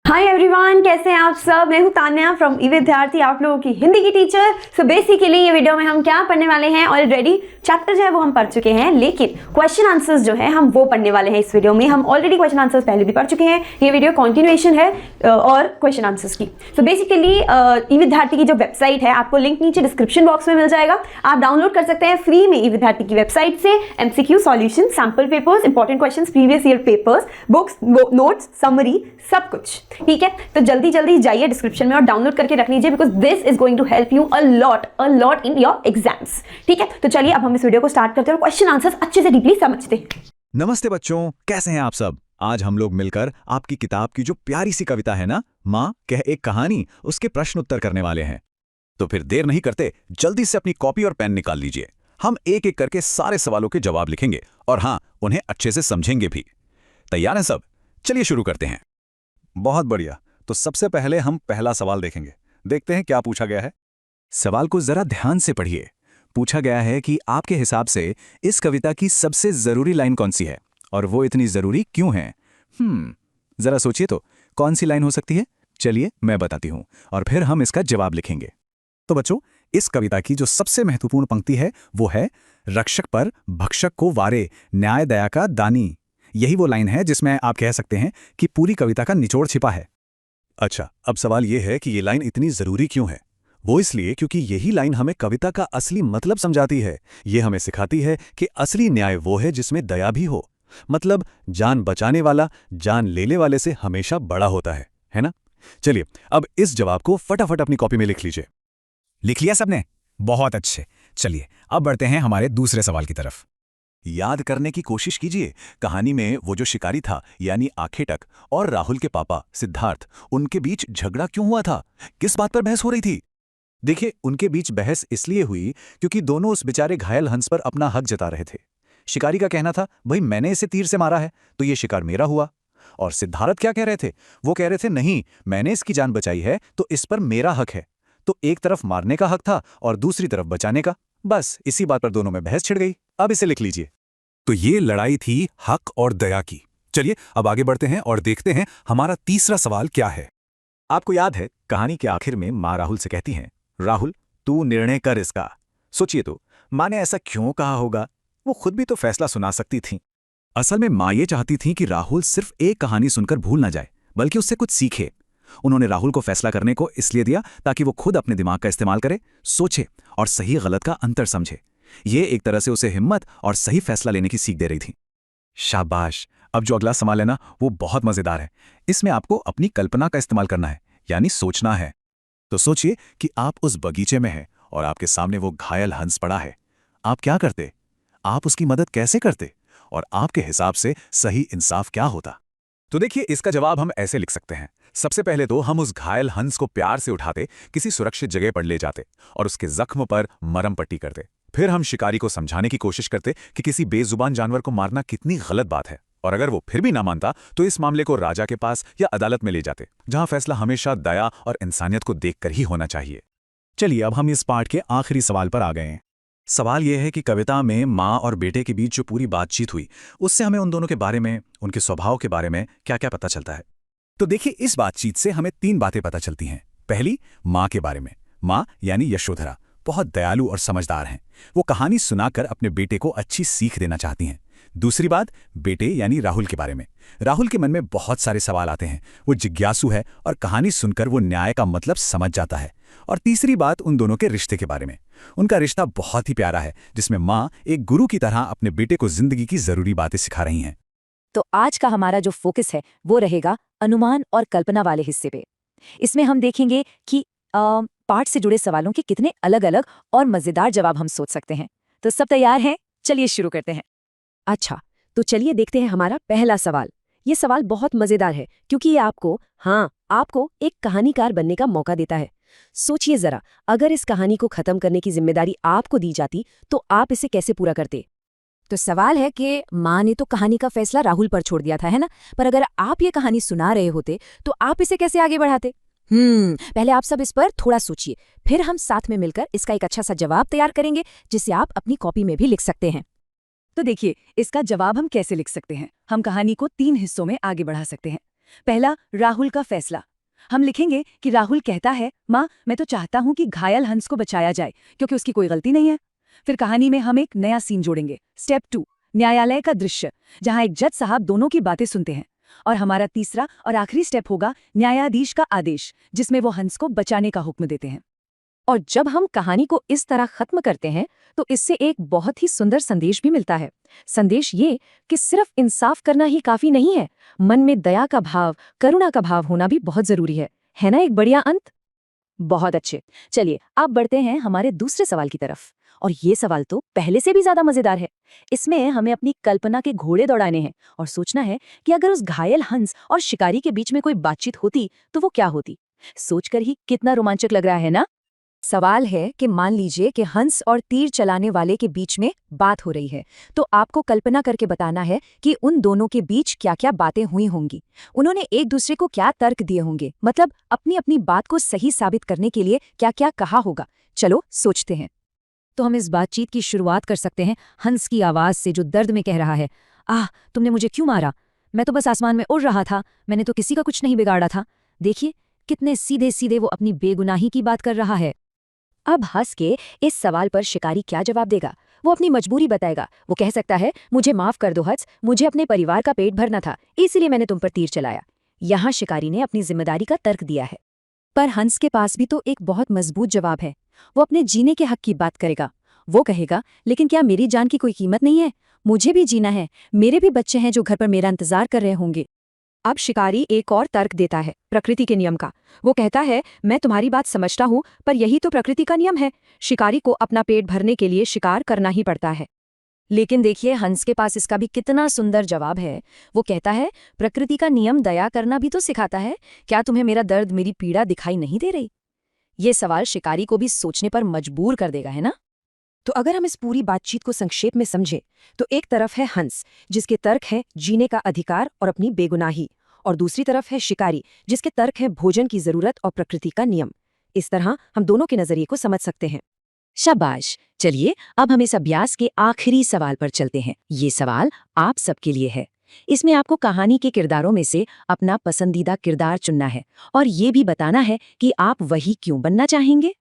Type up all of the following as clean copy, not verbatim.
Hi everyone, कैसे हैं आप सब। मैं हूं तान्या फ्रॉम ई विद्यार्थी, आप लोगों की हिंदी की टीचर। सो बेसिकली ये वीडियो में हम क्या पढ़ने वाले हैं, ऑलरेडी चैप्टर जो है वो हम पढ़ चुके हैं, लेकिन क्वेश्चन आंसर्स जो है हम वो पढ़ने वाले हैं इस वीडियो में। हम ऑलरेडी क्वेश्चन आंसर्स पहले भी पढ़ चुके हैं, ये वीडियो कॉन्टिन्यूएशन है और क्वेश्चन आंसर्स की। सो बेसिकली ई विद्यार्थी की जो वेबसाइट है, आपको लिंक नीचे डिस्क्रिप्शन बॉक्स में मिल जाएगा। आप डाउनलोड कर सकते हैं फ्री में ई विद्यार्थी की वेबसाइट से MCQ solution, sample papers, important question, previous year papers, books, notes, summary, सब कुछ। ठीक है, तो जल्दी जल्दी जाइए डिस्क्रिप्शन में और डाउनलोड करके रख लीजिए, because this is going to help you a lot in your exams. ठीक है, तो चलिए अब हम इस वीडियो को स्टार्ट करते हैं और क्वेश्चन आंसर्स अच्छे से डीपली समझते हैं। नमस्ते बच्चों, कैसे हैं आप सब। आज हम लोग मिलकर आपकी किताब की जो प्यारी सी कविता है ना, माँ कह एक कहानी, उसके प्रश्न उत्तर करने वाले हैं। तो फिर देर नहीं करते, जल्दी से अपनी कॉपी और पेन निकाल लीजिए। हम एक एक करके सारे सवालों के जवाब लिखेंगे और हाँ, उन्हें अच्छे से समझेंगे भी। तैयार हैं सब? चलिए शुरू करते हैं। बहुत बढ़िया। तो सबसे पहले हम पहला सवाल देखेंगे। देखते हैं क्या पूछा गया है। सवाल को जरा ध्यान से पढ़िए। पूछा गया है कि आपके हिसाब से इस कविता की सबसे जरूरी लाइन कौन सी है और वो इतनी जरूरी क्यों है। जरा सोचिए तो, कौन सी लाइन हो सकती है। चलिए मैं बताती हूं और फिर हम इसका जवाब लिखेंगे। तो बच्चों, इस कविता की जो सबसे महत्वपूर्ण पंक्ति है वो है, रक्षक पर भक्षक को वारे, न्याय दया का दानी। यही वो लाइन है जिसमें आप कह सकते हैं कि पूरी कविता का निचोड़ छिपा है। अच्छा, अब सवाल ये है कि ये लाइन इतनी जरूरी क्यों है। वो इसलिए क्योंकि यही लाइन हमें कविता का असली मतलब समझाती है। ये हमें सिखाती है कि असली न्याय वो है जिसमें दया भी हो। मतलब जान बचाने वाला जान लेने वाले से हमेशा बड़ा होता है ना। चलिए अब इस जवाब को फटाफट अपनी कॉपी में लिख लीजिए। लिख लिया सबने? बहुत अच्छे। चलिए अब बढ़ते हैं हमारे दूसरे सवाल की तरफ। याद करने की कोशिश कीजिए। कहानी में वो जो शिकारी था यानी आखेटक और राहुल के पापा सिद्धार्थ, उनके बीच झगड़ा क्यों हुआ था, किस बात पर बहस हो रही थी। देखिए, उनके बीच बहस इसलिए हुई क्योंकि दोनों उस बेचारे घायल हंस पर अपना हक जता रहे थे। शिकारी का कहना था, भाई मैंने इसे तीर से मारा है तो ये शिकार मेरा हुआ। और सिद्धार्थ क्या कह रहे थे, वो कह रहे थे नहीं, मैंने इसकी जान बचाई है तो इस पर मेरा हक है। तो एक तरफ मारने का हक था और दूसरी तरफ बचाने का। बस इसी बात पर दोनों में बहस छिड़ गई। अब इसे लिख लीजिए। तो ये लड़ाई थी हक और दया की। चलिए अब आगे बढ़ते हैं और देखते हैं हमारा तीसरा सवाल क्या है। आपको याद है, कहानी के आखिर में माँ राहुल से कहती हैं, राहुल तू निर्णय कर इसका। सोचिए तो, माँ ने ऐसा क्यों कहा होगा। वो खुद भी तो फैसला सुना सकती थी। असल में माँ ये चाहती थी कि राहुल सिर्फ एक कहानी सुनकर भूल ना जाए, बल्कि उससे कुछ सीखे। उन्होंने राहुल को फैसला करने को इसलिए दिया ताकि वो खुद अपने दिमाग का इस्तेमाल करे, सोचे और सही गलत का अंतर समझे। ये एक तरह से उसे हिम्मत और सही फैसला लेने की सीख दे रही थी। शाबाश। अब जो अगला सवाल है ना, वो बहुत मजेदार है। इसमें आपको अपनी कल्पना का इस्तेमाल करना है, यानी सोचना है। तो सोचिए कि आप उस बगीचे में हैं और आपके सामने वो घायल हंस पड़ा है। आप क्या करते, आप उसकी मदद कैसे करते और आपके हिसाब से सही इंसाफ क्या होता। तो देखिए, इसका जवाब हम ऐसे लिख सकते हैं। सबसे पहले तो हम उस घायल हंस को प्यार से उठाते, किसी सुरक्षित जगह पर ले जाते और उसके जख्म पर मरहम पट्टी करते। फिर हम शिकारी को समझाने की कोशिश करते कि किसी बेजुबान जानवर को मारना कितनी गलत बात है। और अगर वो फिर भी ना मानता तो इस मामले को राजा के पास या अदालत में ले जाते, जहां फैसला हमेशा दया और इंसानियत को देखकर ही होना चाहिए। चलिए अब हम इस पार्ट के आखिरी सवाल पर आ गए हैं। सवाल यह है कि कविता में माँ और बेटे के बीच जो पूरी बातचीत हुई, उससे हमें उन दोनों के बारे में, उनके स्वभाव के बारे में क्या क्या पता चलता है। तो देखिए, इस बातचीत से हमें 3 बातें पता चलती हैं। पहली, माँ के बारे में। माँ यानी यशोधरा बहुत दयालु और समझदार हैं। वो कहानी सुनाकर अपने बेटे को अच्छी सीख देना चाहती हैं। दूसरी बात, बेटे यानी राहुल के बारे में। राहुल के मन में बहुत सारे सवाल आते हैं। वो जिज्ञासु है और कहानी सुनकर वो न्याय का मतलब समझ जाता है। और तीसरी बात, उन दोनों के रिश्ते के बारे में। उनका रिश्ता बहुत ही प्यारा है, जिसमें माँ एक गुरु की तरह अपने बेटे को जिंदगी की जरूरी बातें सिखा रही हैं। तो आज का हमारा जो फोकस है वो रहेगा अनुमान और कल्पना वाले हिस्से पे। इसमें हम देखेंगे कि पाठ से जुड़े सवालों के कितने अलग अलग और मजेदार जवाब हम सोच सकते हैं। तो सब तैयार हैं? चलिए शुरू करते हैं। अच्छा, तो चलिए देखते हैं हमारा पहला सवाल। ये सवाल बहुत मजेदार है क्योंकि ये आपको एक कहानीकार बनने का मौका देता है। सोचिए जरा, अगर इस कहानी को खत्म करने की जिम्मेदारी आपको दी जाती तो आप इसे कैसे पूरा करते। तो सवाल है कि माँ ने तो कहानी का फैसला राहुल पर छोड़ दिया था, है ना। पर अगर आप ये कहानी सुना रहे होते तो आप इसे कैसे आगे बढ़ाते। पहले आप सब इस पर थोड़ा सोचिए, फिर हम साथ में मिलकर इसका एक अच्छा सा जवाब तैयार करेंगे, जिसे आप अपनी कॉपी में भी लिख सकते हैं। तो देखिए, इसका जवाब हम कैसे लिख सकते हैं। हम कहानी को 3 हिस्सों में आगे बढ़ा सकते हैं। पहला, राहुल का फैसला। हम लिखेंगे कि राहुल कहता है, माँ मैं तो चाहता हूँ कि घायल हंस को बचाया जाए क्योंकि उसकी कोई गलती नहीं है। फिर कहानी में हम एक नया सीन जोड़ेंगे। स्टेप 2, न्यायालय का दृश्य, जहाँ एक जज साहब दोनों की बातें सुनते हैं। और हमारा तीसरा और आखिरी स्टेप होगा न्यायाधीश का आदेश, जिसमें वो हंस को बचाने का हुक्म देते हैं। और जब हम कहानी को इस तरह खत्म करते हैं तो इससे एक बहुत ही सुंदर संदेश भी मिलता है। संदेश ये कि सिर्फ इंसाफ करना ही काफी नहीं है, मन में दया का भाव, करुणा का भाव होना भी बहुत जरूरी है ना? एक बढ़िया अंत। बहुत अच्छे, चलिए अब बढ़ते हैं हमारे दूसरे सवाल की तरफ। और ये सवाल तो पहले से भी ज्यादा मजेदार है। इसमें हमें अपनी कल्पना के घोड़े दौड़ाने हैं और सोचना है कि अगर उस घायल हंस और शिकारी के बीच में कोई बातचीत होती तो वो क्या होती। सोचकर ही कितना रोमांचक लग रहा है ना? सवाल है कि मान लीजिए कि हंस और तीर चलाने वाले के बीच में बात हो रही है, तो आपको कल्पना करके बताना है कि उन दोनों के बीच क्या क्या बातें हुई होंगी। उन्होंने एक दूसरे को क्या तर्क दिए होंगे, मतलब अपनी अपनी बात को सही साबित करने के लिए क्या क्या कहा होगा। चलो सोचते हैं। तो हम इस बातचीत की शुरुआत कर सकते हैं हंस की आवाज से, जो दर्द में कह रहा है, आह तुमने मुझे क्यों मारा, मैं तो बस आसमान में उड़ रहा था, मैंने तो किसी का कुछ नहीं बिगाड़ा था। देखिए कितने सीधे सीधे वो अपनी बेगुनाही की बात कर रहा है। अब हंस के इस सवाल पर शिकारी क्या जवाब देगा? वो अपनी मजबूरी बताएगा। वो कह सकता है, मुझे माफ कर दो हंस, मुझे अपने परिवार का पेट भरना था, इसीलिए मैंने तुम पर तीर चलाया। यहाँ शिकारी ने अपनी जिम्मेदारी का तर्क दिया है। पर हंस के पास भी तो एक बहुत मजबूत जवाब है। वो अपने जीने के हक की बात करेगा। वो कहेगा, लेकिन क्या मेरी जान की कोई कीमत नहीं है? मुझे भी जीना है, मेरे भी बच्चे हैं जो घर पर मेरा इंतजार कर रहे होंगे। अब शिकारी एक और तर्क देता है, प्रकृति के नियम का। वो कहता है, मैं तुम्हारी बात समझता हूँ, पर यही तो प्रकृति का नियम है। शिकारी को अपना पेट भरने के लिए शिकार करना ही पड़ता है। लेकिन देखिए हंस के पास इसका भी कितना सुंदर जवाब है। वो कहता है, प्रकृति का नियम दया करना भी तो सिखाता है। क्या तुम्हें मेरा दर्द, मेरी पीड़ा दिखाई नहीं दे रही? ये सवाल शिकारी को भी सोचने पर मजबूर कर देगा, है ना? तो अगर हम इस पूरी बातचीत को संक्षेप में समझे तो एक तरफ है हंस, जिसके तर्क है जीने का अधिकार और अपनी बेगुनाही, और दूसरी तरफ है शिकारी, जिसके तर्क है भोजन की जरूरत और प्रकृति का नियम। इस तरह हम दोनों के नजरिए को समझ सकते हैं। शाबाश। चलिए अब हम इस अभ्यास के आखिरी सवाल पर चलते हैं। ये सवाल आप सबके लिए है। इसमें आपको कहानी के किरदारों में से अपना पसंदीदा किरदार चुनना है और ये भी बताना है कि आप वही क्यों बनना चाहेंगे।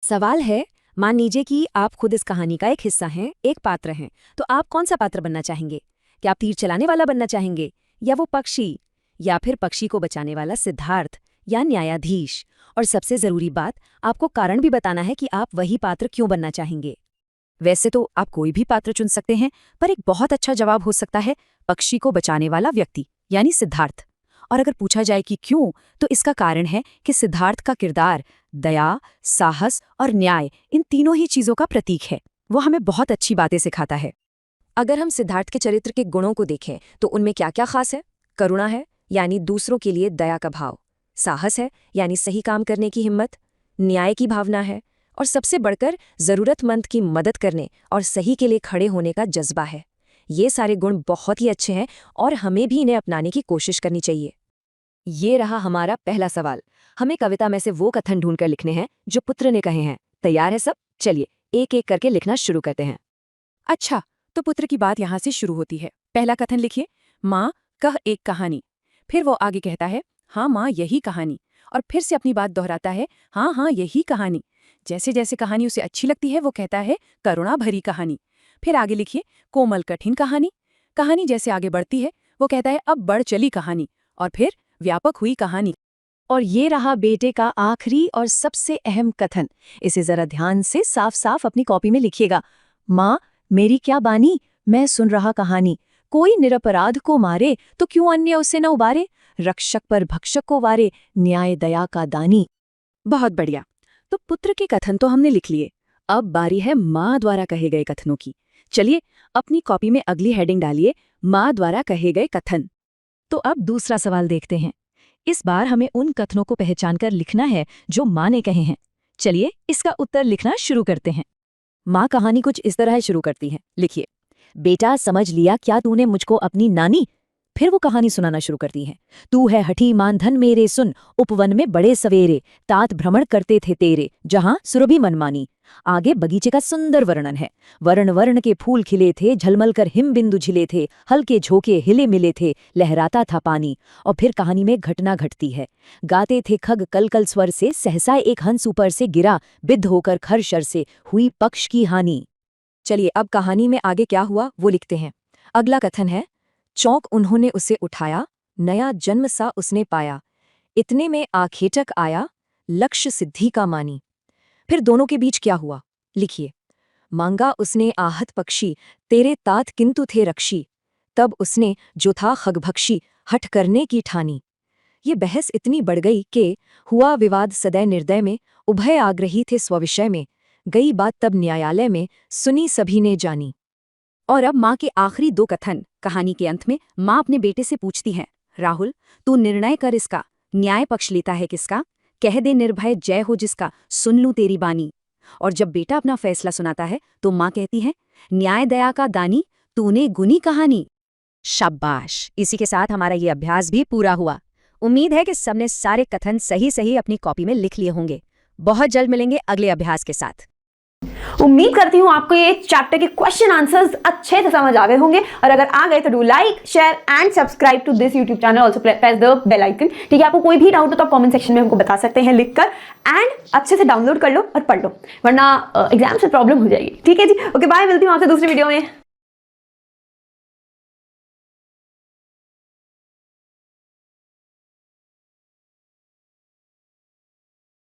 सवाल है, मान लीजिए कि आप खुद इस कहानी का एक हिस्सा हैं, एक पात्र हैं, तो आप कौन सा पात्र बनना चाहेंगे? क्या आप तीर चलाने वाला बनना चाहेंगे, या वो पक्षी, या फिर पक्षी को बचाने वाला सिद्धार्थ, या न्यायाधीश? और सबसे जरूरी बात, आपको कारण भी बताना है कि आप वही पात्र क्यों बनना चाहेंगे। वैसे तो आप कोई भी पात्र चुन सकते हैं, पर एक बहुत अच्छा जवाब हो सकता है पक्षी को बचाने वाला व्यक्ति, यानी सिद्धार्थ। और अगर पूछा जाए कि क्यों, तो इसका कारण है कि सिद्धार्थ का किरदार दया, साहस और न्याय, इन तीनों ही चीजों का प्रतीक है। वो हमें बहुत अच्छी बातें सिखाता है। अगर हम सिद्धार्थ के चरित्र के गुणों को देखें तो उनमें क्या क्या खास है? करुणा है, यानी दूसरों के लिए दया का भाव। साहस है, यानी सही काम करने की हिम्मत। न्याय की भावना है, और सबसे बढ़कर जरूरतमंद की मदद करने और सही के लिए खड़े होने का जज्बा है। ये सारे गुण बहुत ही अच्छे हैं और हमें भी इन्हें अपनाने की कोशिश करनी चाहिए। ये रहा हमारा पहला सवाल। हमें कविता में से वो कथन ढूंढकर लिखने हैं जो पुत्र ने कहे हैं। तैयार है सब? चलिए एक एक करके लिखना शुरू करते हैं। अच्छा, तो पुत्र की बात यहाँ से शुरू होती है। पहला कथन लिखिए, माँ कह एक कहानी। फिर वो आगे कहता है, हाँ माँ यही कहानी, और फिर से अपनी बात दोहराता है, हाँ हाँ यही कहानी। जैसे जैसे कहानी उसे अच्छी लगती है वो कहता है, करुणा भरी कहानी। फिर आगे लिखिए, कोमल कठिन कहानी। कहानी जैसे आगे बढ़ती है वो कहता है, अब बढ़ चली कहानी, और फिर व्यापक हुई कहानी। और ये रहा बेटे का आखिरी और सबसे अहम कथन। इसे जरा ध्यान से साफ साफ अपनी कॉपी में लिखिएगा। माँ मेरी क्या बानी, मैं सुन रहा कहानी। कोई निरपराध को मारे तो क्यों अन्य उसे न उबारे, रक्षक पर भक्षक को वारे, न्याय दया का दानी। बहुत बढ़िया। तो पुत्र के कथन तो हमने लिख लिए, अब बारी है माँ द्वारा कहे गए कथनों की। चलिए अपनी कॉपी में अगली हेडिंग डालिए, माँ द्वारा कहे गए कथन। तो अब दूसरा सवाल देखते हैं। इस बार हमें उन कथनों को पहचानकर लिखना है जो माँ ने कहे हैं। चलिए इसका उत्तर लिखना शुरू करते हैं। माँ कहानी कुछ इस तरह शुरू करती है। लिखिए, बेटा समझ लिया क्या तूने मुझको अपनी नानी? फिर वो कहानी सुनाना शुरू करती हैं। तू है हठी मानधन मेरे सुन, उपवन में बड़े सवेरे, तात भ्रमण करते थे तेरे, जहां सुरभि मनमानी। आगे बगीचे का सुंदर वर्णन है। वर्ण वर्ण के फूल खिले थे, झलमल कर हिम बिंदु झिले थे, हल्के झोंके हिले मिले थे, लहराता था पानी। और फिर कहानी में घटना घटती है। गाते थे खग कल कल स्वर से, सहसा एक हंस ऊपर से गिरा, बिद्ध होकर खरशर से, हुई पक्ष की हानि। चलिए अब कहानी में आगे क्या हुआ वो लिखते हैं। अगला कथन है, चौंक उन्होंने उसे उठाया, नया जन्म सा उसने पाया, इतने में आखेटक आया, लक्ष्य सिद्धि का मानी। फिर दोनों के बीच क्या हुआ लिखिए। मांगा उसने आहत पक्षी, तेरे तात किंतु थे रक्षी, तब उसने जो था खगभक्षी, हठ करने की ठानी। ये बहस इतनी बढ़ गई कि हुआ विवाद सदै निर्दय में, उभय आग्रही थे स्वविषय में, गई बात तब न्यायालय में, सुनी सभी ने जानी। और अब माँ के आखिरी 2 कथन। कहानी के अंत में माँ अपने बेटे से पूछती हैं, राहुल तू निर्णय कर इसका, न्याय पक्ष लेता है किसका, कह दे निर्भय जय हो जिसका, सुन लूं तेरी बानी। और जब बेटा अपना फैसला सुनाता है तो माँ कहती है, न्याय दया का दानी, तूने गुनी कहानी। शाबाश। इसी के साथ हमारा ये अभ्यास भी पूरा हुआ। उम्मीद है कि सबने सारे कथन सही सही अपनी कॉपी में लिख लिए होंगे। बहुत जल्द मिलेंगे अगले अभ्यास के साथ। उम्मीद करती हूँ आपको ये चैप्टर के क्वेश्चन आंसर्स अच्छे से समझ आ गए होंगे, और अगर आ गए तो do like share and subscribe to this YouTube channel, also press the bell icon. ठीक है, आपको कोई भी डाउट हो तो आप कमेंट सेक्शन में हमको बता सकते हैं लिखकर, एंड अच्छे से डाउनलोड कर लो और पढ़ लो, वरना एग्जाम से प्रॉब्लम हो जाएगी। ठीक है जी, ओके बाय, मिलती हूँ आपसे दूसरी वीडियो में।